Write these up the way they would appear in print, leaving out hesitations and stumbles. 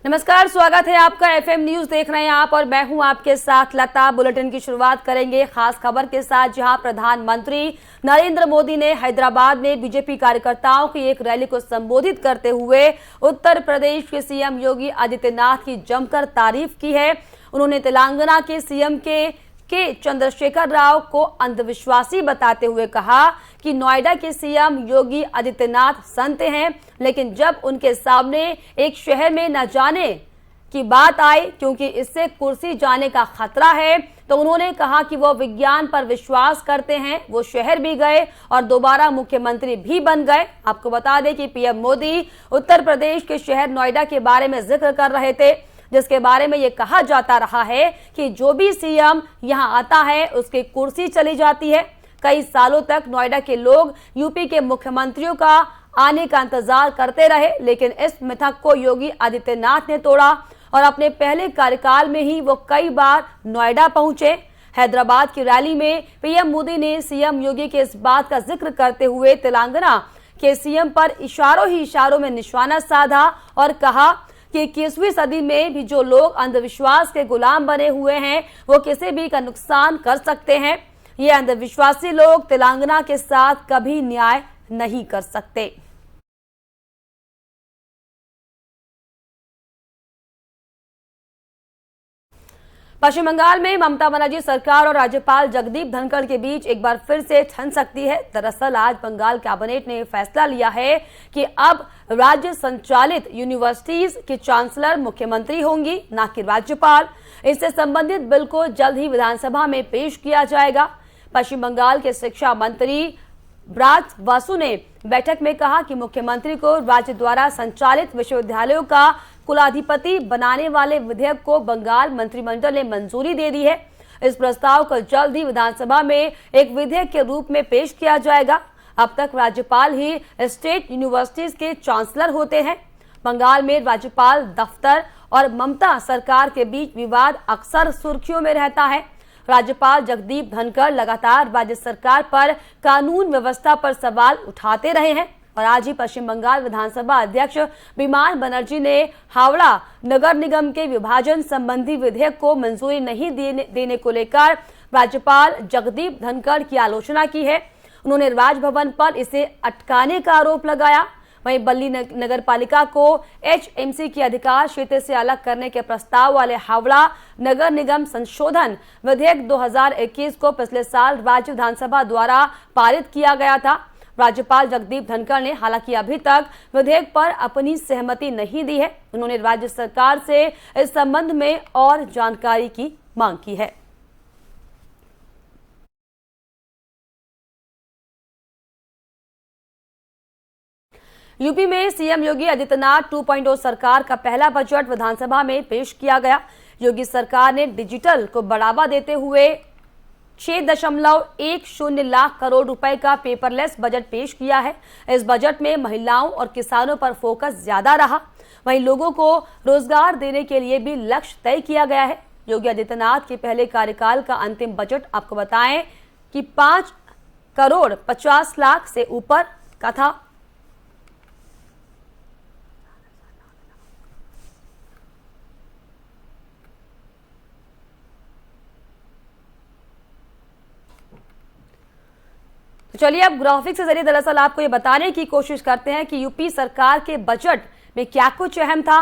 नमस्कार, स्वागत है आपका। एफएम न्यूज देख रहे हैं आप और मैं हूं आपके साथ लता। बुलेटिन की शुरुआत करेंगे खास खबर के साथ, जहां प्रधानमंत्री नरेंद्र मोदी ने हैदराबाद में बीजेपी कार्यकर्ताओं की एक रैली को संबोधित करते हुए उत्तर प्रदेश के सीएम योगी आदित्यनाथ की जमकर तारीफ की है। उन्होंने तेलंगाना के सीएम के चंद्रशेखर राव को अंधविश्वासी बताते हुए कहा कि नोएडा के सीएम योगी आदित्यनाथ संत हैं, लेकिन जब उनके सामने एक शहर में न जाने की बात आई क्योंकि इससे कुर्सी जाने का खतरा है, तो उन्होंने कहा कि वो विज्ञान पर विश्वास करते हैं। वो शहर भी गए और दोबारा मुख्यमंत्री भी बन गए। आपको बता दें कि पीएम मोदी उत्तर प्रदेश के शहर नोएडा के बारे में जिक्र कर रहे थे, जिसके बारे में ये कहा जाता रहा है कि जो भी सीएम यहां आता है उसकी कुर्सी चली जाती है। कई सालों तक नोएडा के लोग यूपी के मुख्यमंत्रियों का आने का इंतजार करते रहे, लेकिन इस मिथक को योगी आदित्यनाथ ने तोड़ा और अपने पहले कार्यकाल में ही वो कई बार नोएडा पहुंचे। हैदराबाद की रैली में पीएम मोदी ने सीएम योगी के इस बात का जिक्र करते हुए तेलंगाना के सीएम पर इशारों ही इशारों में निशाना साधा और कहा कि 21वीं सदी में भी जो लोग अंधविश्वास के गुलाम बने हुए हैं वो किसी भी का नुकसान कर सकते हैं। ये अंधविश्वासी लोग तेलंगाना के साथ कभी न्याय नहीं कर सकते। पश्चिम बंगाल में ममता बनर्जी सरकार और राज्यपाल जगदीप धनखड़ के बीच एक बार फिर से ठन सकती है। दरअसल आज बंगाल कैबिनेट ने फैसला लिया है कि अब राज्य संचालित यूनिवर्सिटीज की चांसलर मुख्यमंत्री होंगी, न कि राज्यपाल। इससे संबंधित बिल को जल्द ही विधानसभा में पेश किया जाएगा। पश्चिम बंगाल के शिक्षा मंत्री ब्राज वासु ने बैठक में कहा कि मुख्यमंत्री को राज्य द्वारा संचालित विश्वविद्यालयों का कुलाधिपति बनाने वाले विधेयक को बंगाल मंत्रिमंडल ने मंजूरी दे दी है। इस प्रस्ताव को जल्द ही विधानसभा में एक विधेयक के रूप में पेश किया जाएगा। अब तक राज्यपाल ही स्टेट यूनिवर्सिटीज के चांसलर होते हैं। बंगाल में राज्यपाल दफ्तर और ममता सरकार के बीच विवाद अक्सर सुर्खियों में रहता है। राज्यपाल जगदीप धनखड़ लगातार राज्य सरकार पर कानून व्यवस्था पर सवाल उठाते रहे हैं और आज ही पश्चिम बंगाल विधानसभा अध्यक्ष विमान बनर्जी ने हावड़ा नगर निगम के विभाजन संबंधी विधेयक को मंजूरी नहीं देने को लेकर राज्यपाल जगदीप धनखड़ की आलोचना की है। उन्होंने राजभवन पर इसे अटकाने का आरोप लगाया। वहीं बल्ली नगर पालिका को एचएमसी के अधिकार क्षेत्र से अलग करने के प्रस्ताव वाले हावड़ा नगर निगम संशोधन विधेयक 2021 को पिछले साल राज्य विधानसभा द्वारा पारित किया गया था। राज्यपाल जगदीप धनखड़ ने हालांकि अभी तक विधेयक पर अपनी सहमति नहीं दी है। उन्होंने राज्य सरकार से इस संबंध में और जानकारी की मांग की है। यूपी में सीएम योगी आदित्यनाथ 2.0 सरकार का पहला बजट विधानसभा में पेश किया गया। योगी सरकार ने डिजिटल को बढ़ावा देते हुए 6.10 लाख करोड़ रुपए का पेपरलेस बजट पेश किया है। इस बजट में महिलाओं और किसानों पर फोकस ज्यादा रहा। वहीं लोगों को रोजगार देने के लिए भी लक्ष्य तय किया गया है। योगी आदित्यनाथ के पहले कार्यकाल का अंतिम बजट आपको बताएं कि 5.50 करोड़ से ऊपर का था। तो चलिए अब ग्राफिक्स के जरिए दरअसल आपको ये बताने की कोशिश करते हैं कि यूपी सरकार के बजट में क्या कुछ अहम था।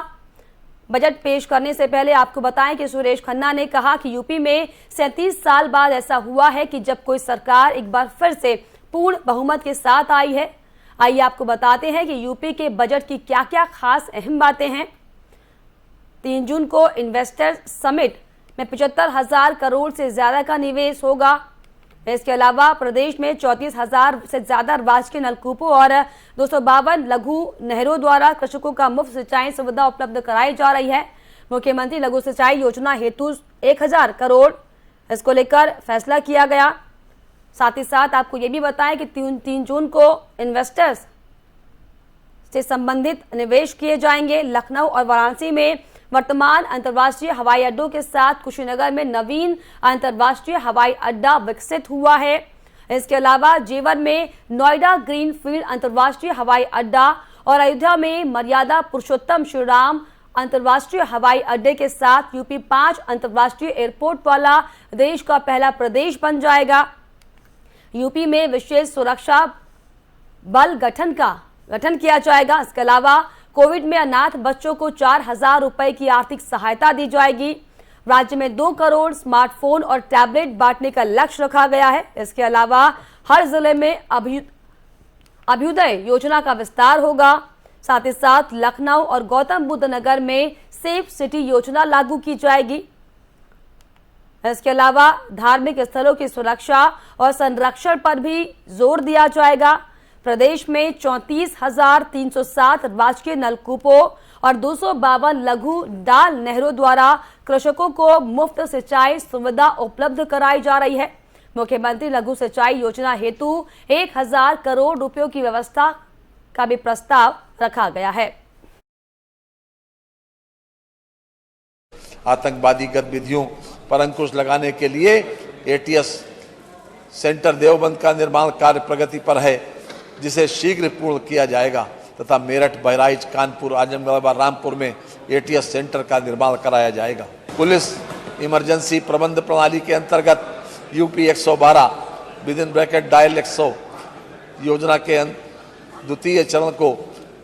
बजट पेश करने से पहले आपको बताएं कि सुरेश खन्ना ने कहा कि यूपी में 37 साल बाद ऐसा हुआ है कि जब कोई सरकार एक बार फिर से पूर्ण बहुमत के साथ आई है। आइए आपको बताते हैं कि यूपी के बजट की क्या क्या खास अहम बातें हैं। 3 जून को इन्वेस्टर्स समिट में 75,000 करोड़ से ज्यादा का निवेश होगा। इसके अलावा प्रदेश में 34,000 से ज्यादा राजकीय नलकूपों और 252 लघु नहरों द्वारा कृषकों का मुफ्त सिंचाई सुविधा उपलब्ध कराई जा रही है। मुख्यमंत्री लघु सिंचाई योजना हेतु 1,000 करोड़ इसको लेकर फैसला किया गया। साथ ही साथ आपको ये भी बताएं कि 3 जून को इन्वेस्टर्स से संबंधित निवेश किए जाएंगे। लखनऊ और वाराणसी में वर्तमान अंतर्राष्ट्रीय हवाई अड्डों के साथ कुशीनगर में नवीन अंतर्राष्ट्रीय हवाई अड्डा विकसित हुआ है। इसके अलावा जेवर में नोएडा ग्रीन फील्ड अंतर्राष्ट्रीय हवाई अड्डा और अयोध्या में मर्यादा पुरुषोत्तम श्री राम अंतर्राष्ट्रीय हवाई अड्डे के साथ यूपी 5 अंतर्राष्ट्रीय एयरपोर्ट वाला देश का पहला प्रदेश बन जाएगा। यूपी में विशेष सुरक्षा बल गठन किया जाएगा। इसके अलावा कोविड में अनाथ बच्चों को 4,000 रुपए की आर्थिक सहायता दी जाएगी। राज्य में 2 करोड़ स्मार्टफोन और टैबलेट बांटने का लक्ष्य रखा गया है। इसके अलावा हर जिले में अभ्युदय योजना का विस्तार होगा। साथ ही साथ लखनऊ और गौतम बुद्ध नगर में सेफ सिटी योजना लागू की जाएगी। इसके अलावा धार्मिक स्थलों की सुरक्षा और संरक्षण पर भी जोर दिया जाएगा। प्रदेश में 34,307 राजकीय नलकूपों और 252 लघु डाल नहरों द्वारा कृषकों को मुफ्त सिंचाई सुविधा उपलब्ध कराई जा रही है। मुख्यमंत्री लघु सिंचाई योजना हेतु 1,000 करोड़ रुपयों की व्यवस्था का भी प्रस्ताव रखा गया है। आतंकवादी गतिविधियों पर अंकुश लगाने के लिए एटीएस सेंटर देवबंद का निर्माण कार्य प्रगति पर है, जिसे शीघ्र पूर्ण किया जाएगा तथा मेरठ, बहराइच, कानपुर, आजमगढ़ व रामपुर में एटीएस सेंटर का निर्माण कराया जाएगा। पुलिस इमरजेंसी प्रबंध प्रणाली के अंतर्गत यूपी 112 विदिन ब्रैकेट डायल 100 योजना के द्वितीय चरण को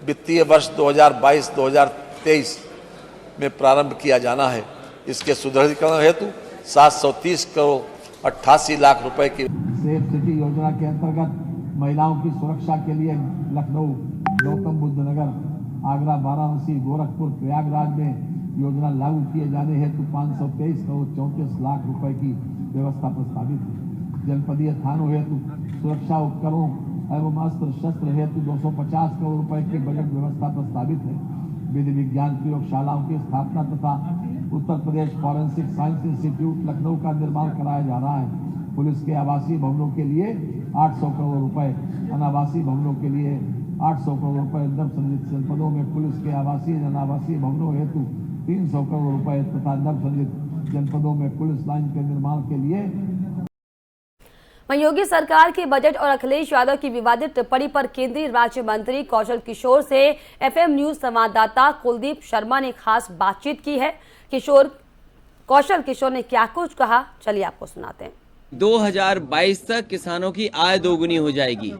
वित्तीय वर्ष 2022-2023 में प्रारंभ किया जाना है। इसके सुदृढ़ीकरण हेतु 730 करोड़ 88 लाख रुपए की सेफ सिटी योजना के अंतर्गत महिलाओं की सुरक्षा के लिए लखनऊ, गौतम बुद्ध नगर, आगरा, वाराणसी, गोरखपुर, प्रयागराज में योजना लागू किए जाने हेतु 523 करोड़ 34 लाख रुपए की व्यवस्था प्रस्तावित है। जनपदीय थानों हेतु सुरक्षा उपकरणों एवं अस्त्र शस्त्र हेतु 250 करोड़ रुपए की बजट व्यवस्था प्रस्तावित है। विधि विज्ञान प्रयोगशालाओं की स्थापना तथा Uttar Pradesh forensic science institute Lucknow का निर्माण कराया जा रहा है। पुलिस के आवासीय भवनों के लिए 800 करोड़ रुपए, अनावासीय भवनों के लिए 800 करोड़ रुपए, नवसृजित जनपदों में पुलिस के आवासीय अनावासीय भवनों हेतु 300 करोड़ रुपए तथा नवसृजित जनपदों में पुलिस लाइन के निर्माण के लिए। वहीं योगी सरकार के बजट और अखिलेश यादव की विवादित टिप्पणी पर केंद्रीय राज्य मंत्री कौशल किशोर से एफएम न्यूज संवाददाता कुलदीप शर्मा ने खास बातचीत की है। कौशल किशोर ने क्या कुछ कहा, चलिए आपको सुनाते हैं। 2022 तक किसानों की आय दोगुनी हो जाएगी।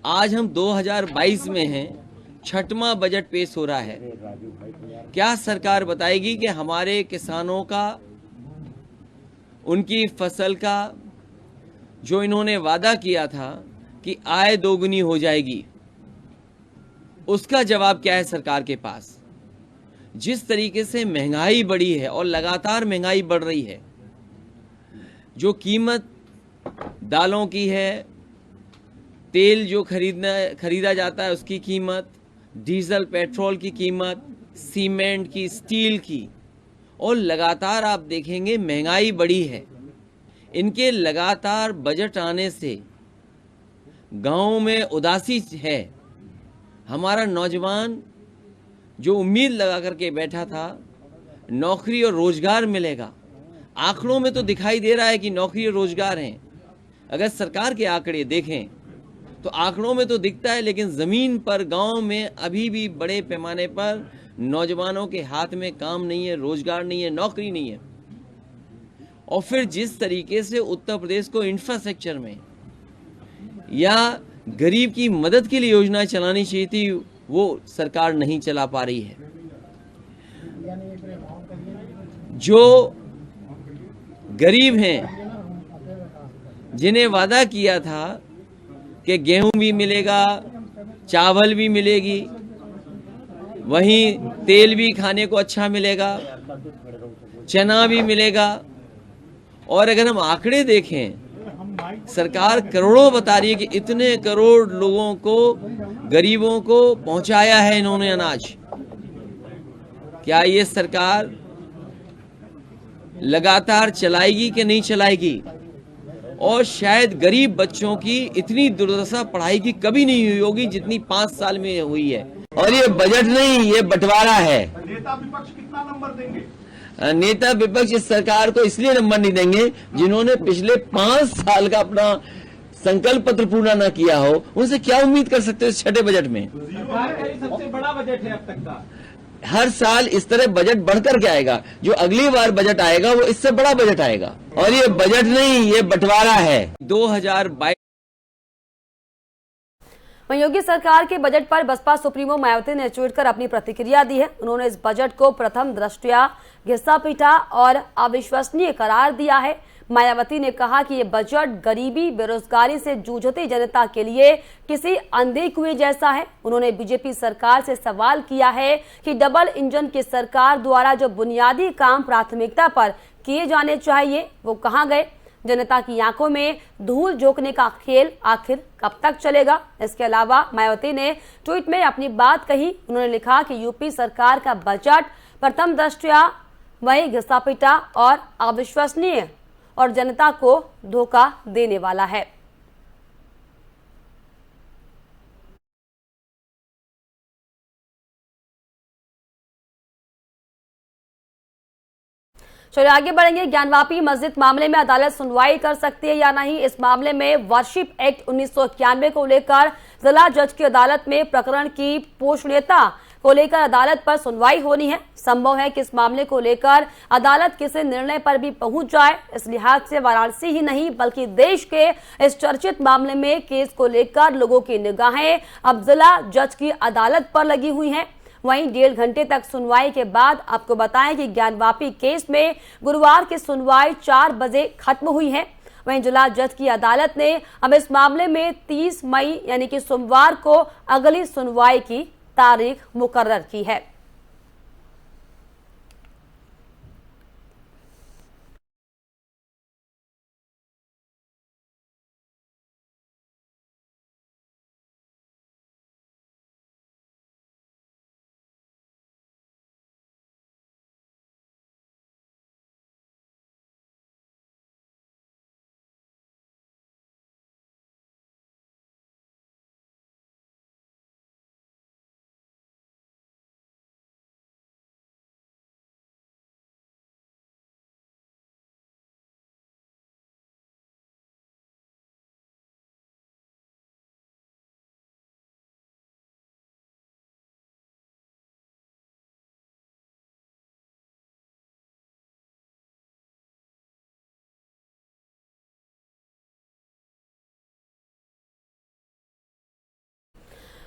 आज हम 2022 में हैं, 6वां बजट पेश हो रहा है। क्या सरकार बताएगी कि हमारे किसानों का, उनकी फसल का जो इन्होंने वादा किया था कि आय दोगुनी हो जाएगी, उसका जवाब क्या है सरकार के पास? जिस तरीके से महंगाई बढ़ी है और लगातार महंगाई बढ़ रही है, जो कीमत दालों की है, तेल जो खरीदा जाता है उसकी कीमत, डीजल पेट्रोल की कीमत, सीमेंट की, स्टील की, और लगातार आप देखेंगे महंगाई बढ़ी है। इनके लगातार बजट आने से गांव में उदासी है। हमारा नौजवान जो उम्मीद लगा करके बैठा था नौकरी और रोजगार मिलेगा, आंकड़ों में तो दिखाई दे रहा है कि नौकरी और रोजगार हैं। अगर सरकार के आंकड़े देखें तो आंकड़ों में तो दिखता है, लेकिन ज़मीन पर गांव में अभी भी बड़े पैमाने पर नौजवानों के हाथ में काम नहीं है, रोजगार नहीं है, नौकरी नहीं है। और फिर जिस तरीके से उत्तर प्रदेश को इंफ्रास्ट्रक्चर में या गरीब की मदद के लिए योजना चलानी चाहिए थी, वो सरकार नहीं चला पा रही है। जो गरीब हैं, जिन्हें वादा किया था कि गेहूं भी मिलेगा, चावल भी मिलेगी, वहीं तेल भी खाने को अच्छा मिलेगा, चना भी मिलेगा, और अगर हम आंकड़े देखें, सरकार करोड़ों बता रही है कि इतने करोड़ लोगों को, गरीबों को पहुंचाया है इन्होंने अनाज। क्या ये सरकार लगातार चलाएगी कि नहीं चलाएगी? और शायद गरीब बच्चों की इतनी दुर्दशा पढ़ाई की कभी नहीं हुई होगी जितनी 5 साल में हुई है। और ये बजट नहीं, ये बंटवारा है। नेता विपक्ष कितना नंबर देंगे? नेता विपक्ष इस सरकार को इसलिए नंबर नहीं देंगे जिन्होंने पिछले 5 साल का अपना संकल्प पत्र पूरा न किया हो। उनसे क्या उम्मीद कर सकते हो इस छठे बजट में? सबसे बड़ा बजट है अब तक का। हर साल इस तरह बजट बढ़कर के आएगा। जो अगली बार बजट आएगा वो इससे बड़ा बजट आएगा। और ये बजट नहीं, ये बंटवारा है। 2022 वहीं योगी सरकार के बजट पर बसपा सुप्रीमो मायावती ने ट्वीट कर अपनी प्रतिक्रिया दी है। उन्होंने इस बजट को प्रथम दृष्टया घिसा-पिटा और अविश्वसनीय करार दिया है। मायावती ने कहा कि ये बजट गरीबी बेरोजगारी से जूझती जनता के लिए किसी अंधे कुएं जैसा है। उन्होंने बीजेपी सरकार से सवाल किया है कि डबल इंजन की सरकार द्वारा जो बुनियादी काम प्राथमिकता पर किए जाने चाहिए वो कहां गए। जनता की आंखों में धूल झोंकने का खेल आखिर कब तक चलेगा। इसके अलावा मायावती ने ट्वीट में अपनी बात कही। उन्होंने लिखा कि यूपी सरकार का बजट प्रथम दृष्टया वही घिसा-पिटा और अविश्वसनीय और जनता को धोखा देने वाला है। चलिए आगे बढ़ेंगे। ज्ञानवापी मस्जिद मामले में अदालत सुनवाई कर सकती है या नहीं। इस मामले में वर्शिप एक्ट 1991 को लेकर जिला जज की अदालत में प्रकरण की पोषणीयता को लेकर अदालत पर सुनवाई होनी है। संभव है कि इस मामले को लेकर अदालत किसी निर्णय पर भी पहुंच जाए। इस लिहाज से वाराणसी ही नहीं बल्कि देश के इस चर्चित मामले में केस को लेकर लोगों की निगाहें अब जिला जज की अदालत पर लगी हुई हैं। वहीं 1.5 घंटे तक सुनवाई के बाद आपको बताएं कि ज्ञानवापी केस में गुरुवार की सुनवाई 4 बजे खत्म हुई है। वहीं जिला जज की अदालत ने अब इस मामले में 30 मई यानी कि सोमवार को अगली सुनवाई की तारीख मुकर्रर की है।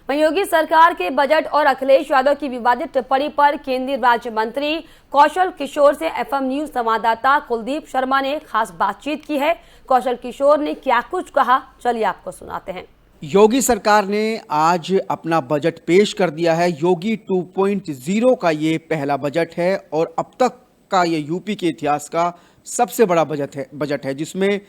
वहीं योगी सरकार के बजट और अखिलेश यादव की विवादित टिप्पणी पर केंद्रीय राज्य मंत्री कौशल किशोर से एफएम न्यूज संवाददाता कुलदीप शर्मा ने खास बातचीत की है। कौशल किशोर ने क्या कुछ कहा, चलिए आपको सुनाते हैं। योगी सरकार ने आज अपना बजट पेश कर दिया है। योगी 2.0 का ये पहला बजट है और अब तक का ये यूपी के इतिहास का सबसे बड़ा बजट है जिसमें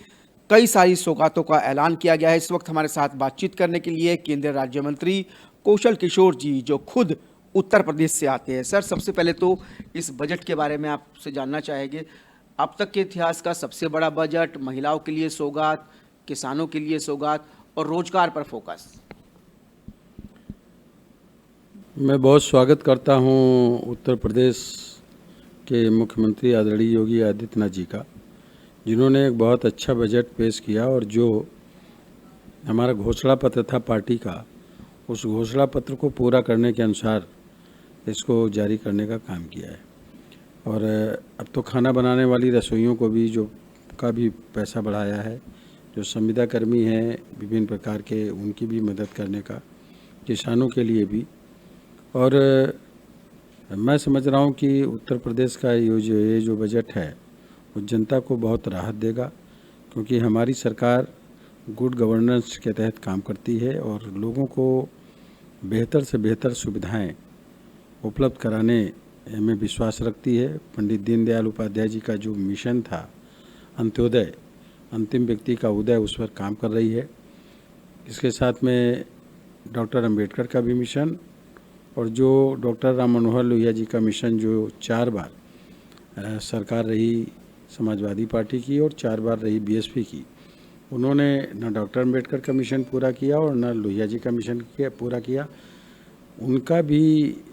कई सारी सौगातों का ऐलान किया गया है। इस वक्त हमारे साथ बातचीत करने के लिए केंद्रीय राज्य मंत्री कौशल किशोर जी जो खुद उत्तर प्रदेश से आते हैं। सर, सबसे पहले तो इस बजट के बारे में आपसे जानना चाहेंगे। अब तक के इतिहास का सबसे बड़ा बजट, महिलाओं के लिए सौगात, किसानों के लिए सौगात और रोजगार पर फोकस। मैं बहुत स्वागत करता हूं उत्तर प्रदेश के मुख्यमंत्री आदरणीय योगी आदित्यनाथ जी का, जिन्होंने एक बहुत अच्छा बजट पेश किया और जो हमारा घोषणा पत्र था पार्टी का, उस घोषणा पत्र को पूरा करने के अनुसार इसको जारी करने का काम किया है। और अब तो खाना बनाने वाली रसोइयों को भी का भी पैसा बढ़ाया है। जो संविदा कर्मी हैं विभिन्न प्रकार के, उनकी भी मदद करने का, किसानों के लिए भी। और मैं समझ रहा हूँ कि उत्तर प्रदेश का ये जो बजट है वो जनता को बहुत राहत देगा, क्योंकि हमारी सरकार गुड गवर्नेंस के तहत काम करती है और लोगों को बेहतर से बेहतर सुविधाएं उपलब्ध कराने में विश्वास रखती है। पंडित दीनदयाल उपाध्याय जी का जो मिशन था अंत्योदय, अंतिम व्यक्ति का उदय, उस पर काम कर रही है। इसके साथ में डॉक्टर अंबेडकर का भी मिशन और जो डॉक्टर राम मनोहर लोहिया जी का मिशन, जो 4 बार सरकार रही समाजवादी पार्टी की और 4 बार रही बीएसपी की, उन्होंने न डॉक्टर अंबेडकर का मिशन पूरा किया और न लोहिया जी का मिशन पूरा किया। उनका भी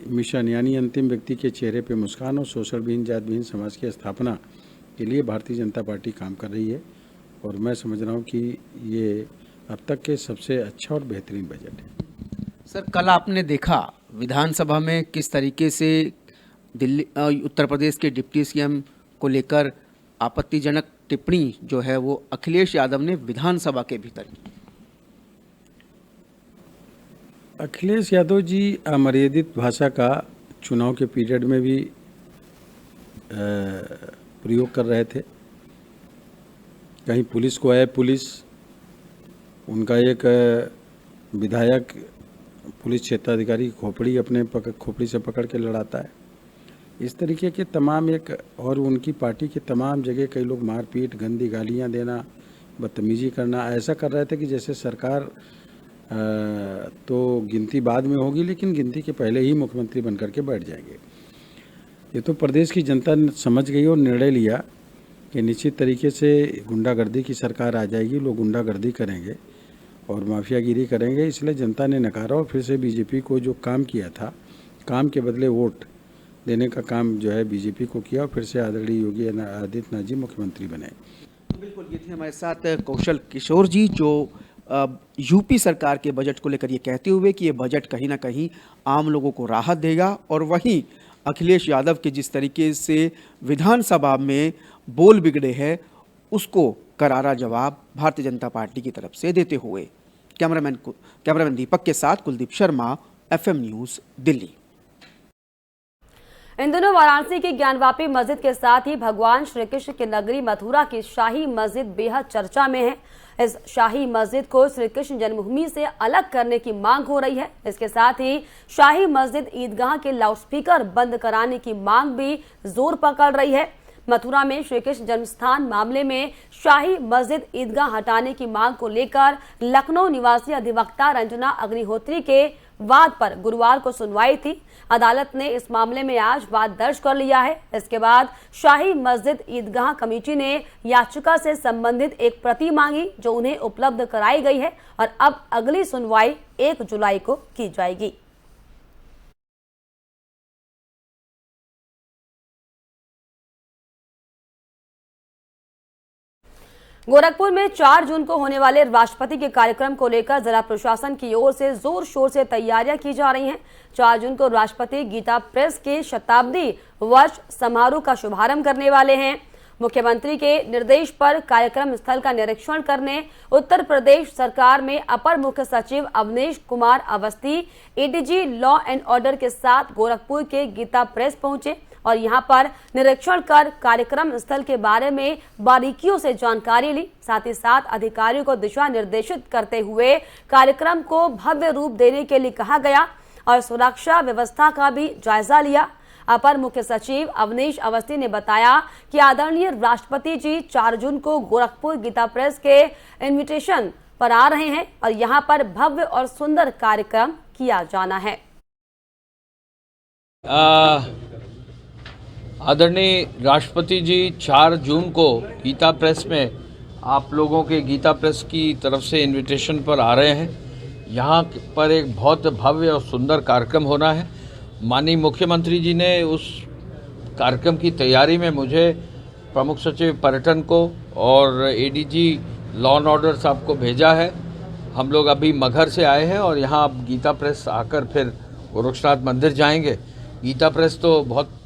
मिशन यानी अंतिम व्यक्ति के चेहरे पे मुस्कान और शोषण विहीन जात विहीन समाज की स्थापना के लिए भारतीय जनता पार्टी काम कर रही है। और मैं समझ रहा हूँ कि ये अब तक के सबसे अच्छा और बेहतरीन बजट है। सर, कल आपने देखा विधानसभा में किस तरीके से उत्तर प्रदेश के डिप्टी सीएम को लेकर आपत्तिजनक टिप्पणी जो है वो अखिलेश यादव ने विधानसभा के भीतर की। अखिलेश यादव जी अमर्यादित भाषा का चुनाव के पीरियड में भी प्रयोग कर रहे थे। कहीं पुलिस को है, पुलिस उनका एक विधायक पुलिस क्षेत्राधिकारी की खोपड़ी अपने खोपड़ी से पकड़ के लड़ाता है। इस तरीके के तमाम और उनकी पार्टी के तमाम जगह कई लोग मारपीट, गंदी गालियां देना, बदतमीजी करना ऐसा कर रहे थे कि जैसे सरकार तो गिनती बाद में होगी लेकिन गिनती के पहले ही मुख्यमंत्री बनकर के बैठ जाएंगे। ये तो प्रदेश की जनता समझ गई और निर्णय लिया कि निश्चित तरीके से गुंडागर्दी की सरकार आ जाएगी, लोग गुंडागर्दी करेंगे और माफियागिरी करेंगे। इसलिए जनता ने नकारा और फिर से बीजेपी को जो काम किया था, काम के बदले वोट देने का काम जो है बीजेपी को किया और फिर से आदरणीय योगी आदित्यनाथ जी मुख्यमंत्री बने। बिल्कुल, ये थे हमारे साथ कौशल किशोर जी जो यूपी सरकार के बजट को लेकर ये कहते हुए कि ये बजट कहीं ना कहीं आम लोगों को राहत देगा, और वहीं अखिलेश यादव के जिस तरीके से विधानसभा में बोल बिगड़े हैं उसको करारा जवाब भारतीय जनता पार्टी की तरफ से देते हुए। कैमरामैन दीपक के साथ कुलदीप शर्मा, FM न्यूज़, दिल्ली। इन दिनों वाराणसी की ज्ञानवापी मस्जिद के साथ ही भगवान श्री कृष्ण की नगरी मथुरा की शाही मस्जिद बेहद चर्चा में है। इस शाही मस्जिद को श्री कृष्ण जन्मभूमि से अलग करने की मांग हो रही है। इसके साथ ही शाही मस्जिद ईदगाह के लाउडस्पीकर बंद कराने की मांग भी जोर पकड़ रही है। मथुरा में श्री कृष्ण जन्मस्थान मामले में शाही मस्जिद ईदगाह हटाने की मांग को लेकर लखनऊ निवासी अधिवक्ता रंजना अग्निहोत्री के वाद पर गुरुवार को सुनवाई थी। अदालत ने इस मामले में आज वाद दर्ज कर लिया है। इसके बाद शाही मस्जिद ईदगाह कमेटी ने याचिका से संबंधित एक प्रति मांगी जो उन्हें उपलब्ध कराई गई है और अब अगली सुनवाई 1 जुलाई को की जाएगी। गोरखपुर में 4 जून को होने वाले राष्ट्रपति के कार्यक्रम को लेकर जिला प्रशासन की ओर से जोर शोर से तैयारियां की जा रही हैं। 4 जून को राष्ट्रपति गीता प्रेस के शताब्दी वर्ष समारोह का शुभारंभ करने वाले हैं। मुख्यमंत्री के निर्देश पर कार्यक्रम स्थल का निरीक्षण करने उत्तर प्रदेश सरकार में अपर मुख्य सचिव Avneesh Kumar Awasthi ADG law and order के साथ गोरखपुर के गीता प्रेस पहुंचे और यहां पर निरीक्षण कर कार्यक्रम स्थल के बारे में बारीकियों से जानकारी ली। साथ ही साथ अधिकारियों को दिशा निर्देशित करते हुए कार्यक्रम को भव्य रूप देने के लिए कहा गया और सुरक्षा व्यवस्था का भी जायजा लिया। अपर मुख्य सचिव अवनीश अवस्थी ने बताया कि आदरणीय राष्ट्रपति जी 4 जून को गोरखपुर गीता प्रेस के इन्विटेशन पर आ रहे हैं और यहां पर भव्य और सुंदर कार्यक्रम किया जाना है। आदरणीय राष्ट्रपति जी 4 जून को गीता प्रेस में आप लोगों के गीता प्रेस की तरफ से इनविटेशन पर आ रहे हैं। यहाँ पर एक बहुत भव्य और सुंदर कार्यक्रम होना है। माननीय मुख्यमंत्री जी ने उस कार्यक्रम की तैयारी में मुझे प्रमुख सचिव पर्यटन को और एडीजी लॉ एंड ऑर्डर साहब को भेजा है। हम लोग अभी मगहर से आए हैं और यहाँ अब गीता प्रेस आकर फिर गोरक्षनाथ मंदिर जाएंगे। गीता प्रेस तो बहुत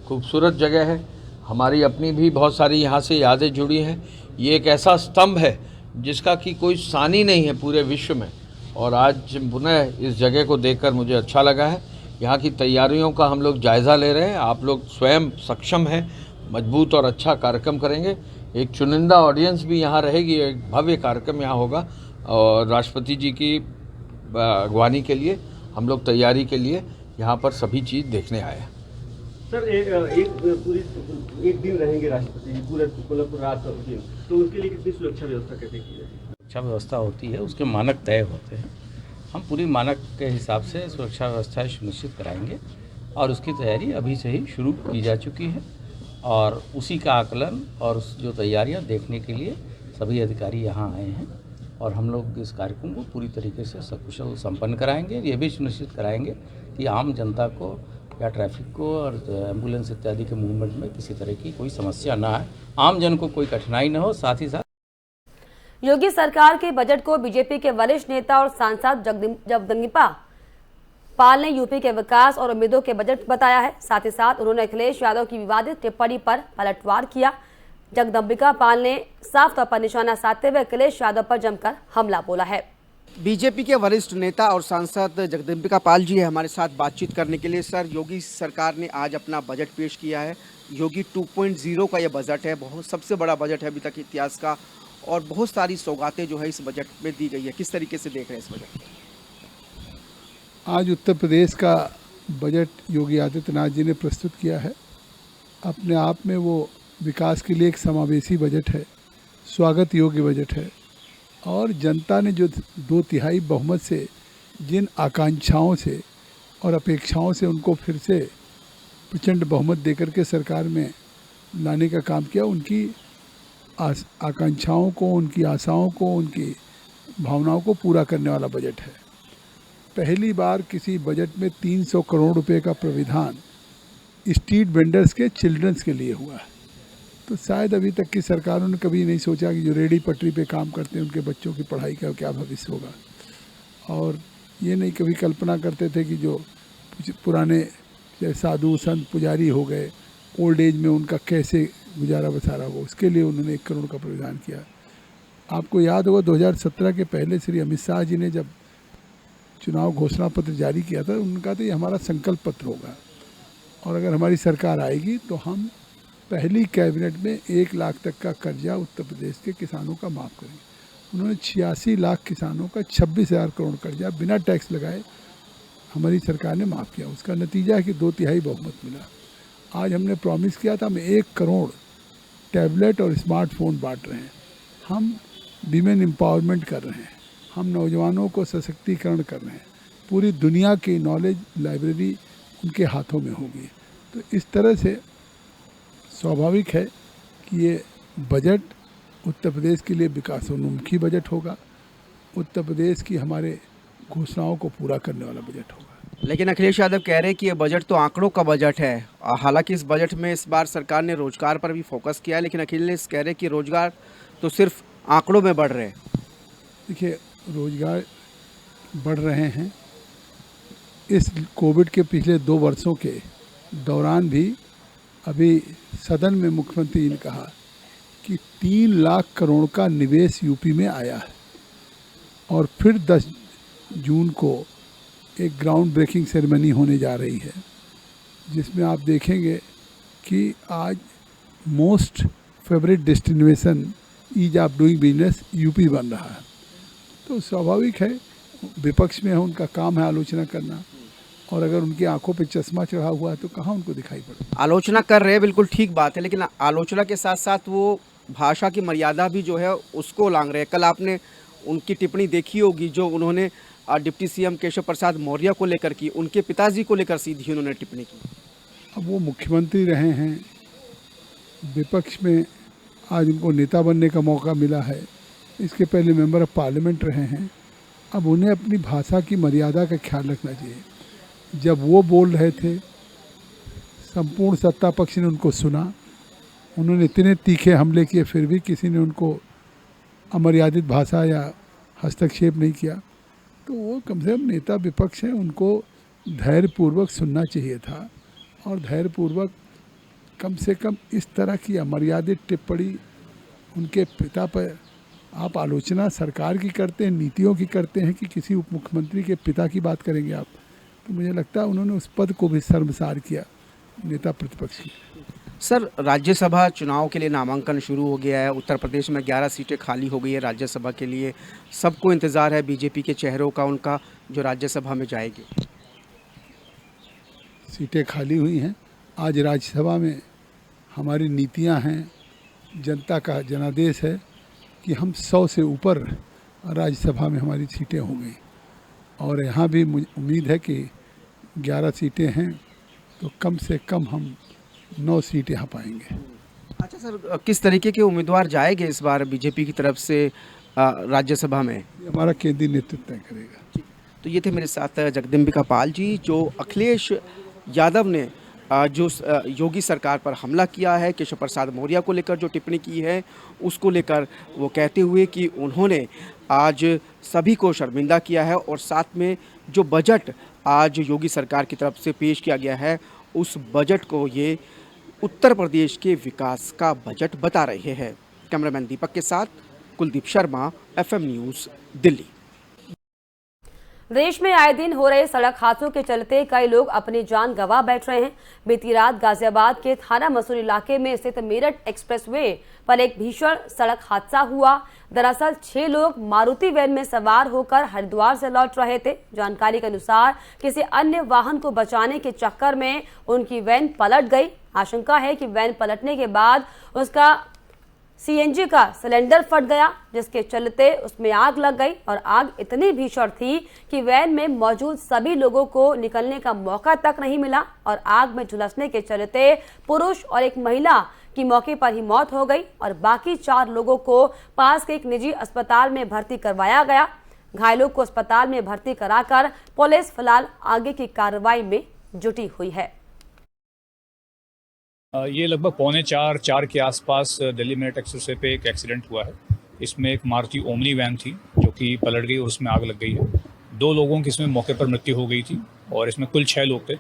खूबसूरत जगह है, हमारी अपनी भी बहुत सारी यहाँ से यादें जुड़ी हैं। ये एक ऐसा स्तंभ है जिसका कि कोई सानी नहीं है पूरे विश्व में, और आज पुनः इस जगह को देखकर मुझे अच्छा लगा है। यहाँ की तैयारियों का हम लोग जायज़ा ले रहे हैं। आप लोग स्वयं सक्षम हैं, मजबूत और अच्छा कार्यक्रम करेंगे। एक चुनिंदा ऑडियंस भी यहाँ रहेगी, एक भव्य कार्यक्रम यहाँ होगा और राष्ट्रपति जी की अगवानी के लिए हम लोग तैयारी के लिए यहाँ पर सभी चीज़ देखने आए हैं। सर एक दिन रहेंगे राष्ट्रपति जी पूरे रात दिन, तो उसके लिए कितनी सुरक्षा व्यवस्था कैसे की जाएगी? सुरक्षा व्यवस्था होती है, उसके मानक तय होते हैं। हम पूरी मानक के हिसाब से सुरक्षा व्यवस्था सुनिश्चित कराएंगे और उसकी तैयारी अभी से ही शुरू की जा चुकी है और उसी का आकलन और जो तैयारियां देखने के लिए सभी अधिकारी यहाँ आए हैं और हम लोग इस कार्यक्रम को पूरी तरीके से सकुशल संपन्न कराएंगे। ये भी सुनिश्चित कराएंगे कि आम जनता को या ट्रैफिक को और एम्बुलेंस इत्यादि के मूवमेंट में किसी तरह की कोई समस्या ना आए, आम जन को कोई कठिनाई न हो। साथ ही साथ योगी सरकार के बजट को बीजेपी के वरिष्ठ नेता और सांसद जगदम्बिका पाल ने यूपी के विकास और उम्मीदों के बजट बताया है। साथ ही साथ उन्होंने अखिलेश यादव की विवादित टिप्पणी पर पलटवार किया। जगदम्बिका पाल ने साफ तौर पर निशाना साधते हुए अखिलेश यादव पर जमकर हमला बोला है। बीजेपी के वरिष्ठ नेता और सांसद जगदम्बिका पाल जी है हमारे साथ बातचीत करने के लिए। सर, योगी सरकार ने आज अपना बजट पेश किया है। योगी 2.0 का यह बजट है, बहुत सबसे बड़ा बजट है अभी तक इतिहास का, और बहुत सारी सौगातें जो है इस बजट में दी गई है। किस तरीके से देख रहे हैं इस बजट? आज उत्तर प्रदेश का बजट योगी आदित्यनाथ जी ने प्रस्तुत किया है। अपने आप में वो विकास के लिए एक समावेशी बजट है, स्वागत योग्य बजट है, और जनता ने जो 2/3 बहुमत से जिन आकांक्षाओं से और अपेक्षाओं से उनको फिर से प्रचंड बहुमत देकर के सरकार में लाने का काम किया, उनकी आकांक्षाओं को, उनकी आशाओं को, उनकी भावनाओं को पूरा करने वाला बजट है। पहली बार किसी बजट में 300 करोड़ रुपए का प्राविधान स्ट्रीट वेंडर्स के चिल्ड्रंस के लिए हुआ है। तो शायद अभी तक की सरकारों ने कभी नहीं सोचा कि जो रेडी पटरी पे काम करते हैं उनके बच्चों की पढ़ाई का क्या भविष्य होगा, और ये नहीं कभी कल्पना करते थे कि जो पुराने साधु संत पुजारी हो गए, ओल्ड एज में उनका कैसे गुजारा बसारा हो, उसके लिए उन्होंने 1 करोड़ का प्रावधान किया। आपको याद होगा 2017 के पहले श्री अमित शाह जी ने जब चुनाव घोषणा पत्र जारी किया था, उन्होंने कहा था ये हमारा संकल्प पत्र होगा, और अगर हमारी सरकार आएगी तो हम पहली कैबिनेट में 1 लाख तक का कर्जा उत्तर प्रदेश के किसानों का माफ़ करेंगे। उन्होंने 86 लाख किसानों का 26,000 करोड़ कर्जा बिना टैक्स लगाए हमारी सरकार ने माफ़ किया। उसका नतीजा है कि 2/3 बहुमत मिला। आज हमने प्रॉमिस किया था हम 1 करोड़ टैबलेट और स्मार्टफोन बांट रहे हैं, हम वीमेन एम्पावरमेंट कर रहे हैं, हम नौजवानों को सशक्तिकरण कर रहे हैं, पूरी दुनिया की नॉलेज लाइब्रेरी उनके हाथों में होगी। तो इस तरह से स्वाभाविक है कि ये बजट उत्तर प्रदेश के लिए विकासोन्मुखी बजट होगा, उत्तर प्रदेश की हमारे घोषणाओं को पूरा करने वाला बजट होगा। लेकिन अखिलेश यादव कह रहे हैं कि ये बजट तो आंकड़ों का बजट है। हालांकि इस बजट में इस बार सरकार ने रोजगार पर भी फोकस किया है, लेकिन अखिलेश कह रहे हैं कि रोजगार तो सिर्फ आंकड़ों में बढ़ रहे हैं। देखिए, रोजगार बढ़ रहे हैं। इस कोविड के पिछले 2 वर्षों के दौरान भी अभी सदन में मुख्यमंत्री ने कहा कि 3 लाख करोड़ का निवेश यूपी में आया है, और फिर 10 जून को एक ग्राउंड ब्रेकिंग सेरेमनी होने जा रही है, जिसमें आप देखेंगे कि आज most favourite destination ease of doing business UP बन रहा है। तो स्वाभाविक है, विपक्ष में है, उनका काम है आलोचना करना, और अगर उनकी आंखों पे चश्मा चढ़ा हुआ है तो कहाँ उनको दिखाई पड़े। आलोचना कर रहे हैं, बिल्कुल ठीक बात है, लेकिन आलोचना के साथ साथ वो भाषा की मर्यादा भी जो है उसको उल्लंघ रहे हैं। कल आपने उनकी टिप्पणी देखी होगी जो उन्होंने डिप्टी सीएम केशव प्रसाद मौर्य को लेकर की, उनके पिताजी को लेकर सीधी उन्होंने टिप्पणी की। अब वो मुख्यमंत्री रहे हैं, विपक्ष में आज उनको नेता बनने का मौका मिला है, इसके पहले मेंबर ऑफ पार्लियामेंट रहे हैं। अब उन्हें अपनी भाषा की मर्यादा का ख्याल रखना चाहिए। जब वो बोल रहे थे, संपूर्ण सत्ता पक्ष ने उनको सुना, उन्होंने इतने तीखे हमले किए, फिर भी किसी ने उनको अमर्यादित भाषा या हस्तक्षेप नहीं किया। तो वो कम से कम नेता विपक्ष हैं, उनको धैर्यपूर्वक सुनना चाहिए था, और धैर्यपूर्वक कम से कम इस तरह की अमर्यादित टिप्पणी उनके पिता पर आप आलोचना सरकार की करते हैं, नीतियों की करते हैं, कि किसी उप मुख्यमंत्री के पिता की बात करेंगे आप। तो मुझे लगता है उन्होंने उस पद को भी शर्मसार किया नेता प्रतिपक्ष की। सर, राज्यसभा चुनाव के लिए नामांकन शुरू हो गया है। उत्तर प्रदेश में 11 सीटें खाली हो गई है राज्यसभा के लिए। सबको इंतज़ार है बीजेपी के चेहरों का, उनका जो राज्यसभा में जाएगी। सीटें खाली हुई हैं। आज राज्यसभा में हमारी नीतियां हैं, जनता का जनादेश है कि हम 100 से ऊपर राज्यसभा में हमारी सीटें हो गई, और यहाँ भी उम्मीद है कि 11 सीटें हैं तो कम से कम हम 9 सीट यहाँ पाएंगे। अच्छा सर, किस तरीके के उम्मीदवार जाएंगे इस बार बीजेपी की तरफ से राज्यसभा में? हमारा केंद्रीय नेतृत्व तय करेगा। तो ये थे मेरे साथ जगदम्बिका पाल जी, जो अखिलेश यादव ने जो योगी सरकार पर हमला किया है, केशव प्रसाद मौर्य को लेकर जो टिप्पणी की है उसको लेकर वो कहते हुए कि उन्होंने आज सभी को शर्मिंदा किया है, और साथ में जो बजट आज योगी सरकार की तरफ से पेश किया गया है, उस बजट को ये उत्तर प्रदेश के विकास का बजट बता रहे हैं। कैमरामैन दीपक के साथ कुलदीप शर्मा, FM न्यूज़, दिल्ली। देश में आए दिन हो रहे सड़क हादसों के चलते कई लोग अपनी जान गंवा बैठ रहे हैं। बीती रात गाजियाबाद के थाना मसूर इलाके में स्थित मेरठ एक्सप्रेसवे पर एक भीषण सड़क हादसा हुआ। दरअसल 6 लोग मारुति वैन में सवार होकर हरिद्वार से लौट रहे थे। जानकारी के अनुसार किसी अन्य वाहन को बचाने के चक्कर में उनकी वैन पलट गई। आशंका है कि वैन पलटने के बाद उसका CNG का सिलेंडर फट गया, जिसके चलते उसमें आग लग गई और आग इतनी भीषण थी कि वैन में मौजूद सभी लोगों को निकलने का मौका तक नहीं मिला और आग में झुलसने के चलते पुरुष और एक महिला की मौके पर ही मौत हो गई और बाकी 4 लोगों को पास के एक निजी अस्पताल में भर्ती करवाया गया। घायलों को अस्पताल में भर्ती कराकर पुलिस फिलहाल आगे की कार्रवाई में जुटी हुई है। ये लगभग 3:45-4 के आसपास दिल्ली मेरठ एक्सप्रेसवे पे एक एक्सीडेंट हुआ है। इसमें एक मारुति ओमनी वैन थी जो कि पलट गई और उसमें आग लग गई है। 2 लोगों की इसमें मौके पर मृत्यु हो गई थी और इसमें कुल 6 लोग थे।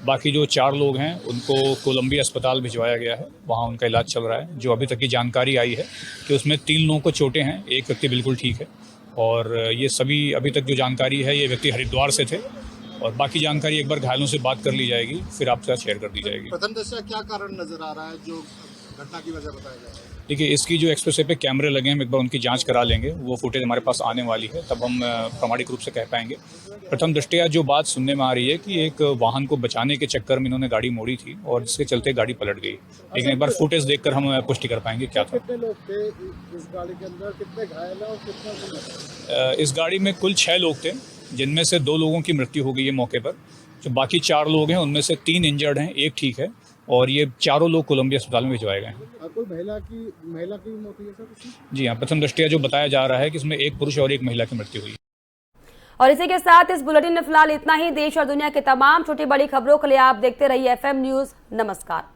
बाकी जो 4 लोग हैं उनको कोलंबिया अस्पताल भिजवाया गया है, वहाँ उनका इलाज चल रहा है। जो अभी तक की जानकारी आई है कि उसमें 3 लोगों को चोटें हैं, एक व्यक्ति बिल्कुल ठीक है और ये सभी अभी तक जो जानकारी है ये व्यक्ति हरिद्वार से थे और बाकी जानकारी एक बार घायलों से बात कर ली जाएगी, फिर आपके साथ शेयर कर दी जाएगी। प्रथम दृष्टया क्या कारण नजर आ रहा है जो घटना की वजह बताया जा रहा है? देखिए, इसकी जो एक्सप्रेसवे पे कैमरे लगे हैं, हम एक बार उनकी जांच करा लेंगे। वो फुटेज हमारे पास आने वाली है, तब हम प्रामाणिक रूप से कह पाएंगे। प्रथम दृष्टया जो बात सुनने में आ रही है कि एक वाहन को बचाने के चक्कर में इन्होंने गाड़ी मोड़ी थी और जिसके चलते गाड़ी पलट गई। लेकिन एक बार फुटेज देखकर हम पुष्टि कर पाएंगे क्या था। कितने लोग थे इस गाड़ी के अंदर, कितने घायल हैं और कितना? इस गाड़ी में कुल 6 लोग थे, जिनमें से 2 लोगों की मृत्यु हो गई है मौके पर। जो बाकी 4 लोग हैं उनमें से 3 इंजर्ड हैं, एक ठीक है और ये 4 लोग कोलंबिया अस्पताल में भिजवाए गए हैं। कोई महिला की मौत हुई है सर? जी हाँ, प्रथम दृष्टया जो बताया जा रहा है कि इसमें एक पुरुष और एक महिला की मृत्यु हुई है। और इसी के साथ इस बुलेटिन में फिलहाल इतना ही। देश और दुनिया के तमाम छोटी बड़ी खबरों के लिए आप देखते रहिए FM न्यूज़। नमस्कार।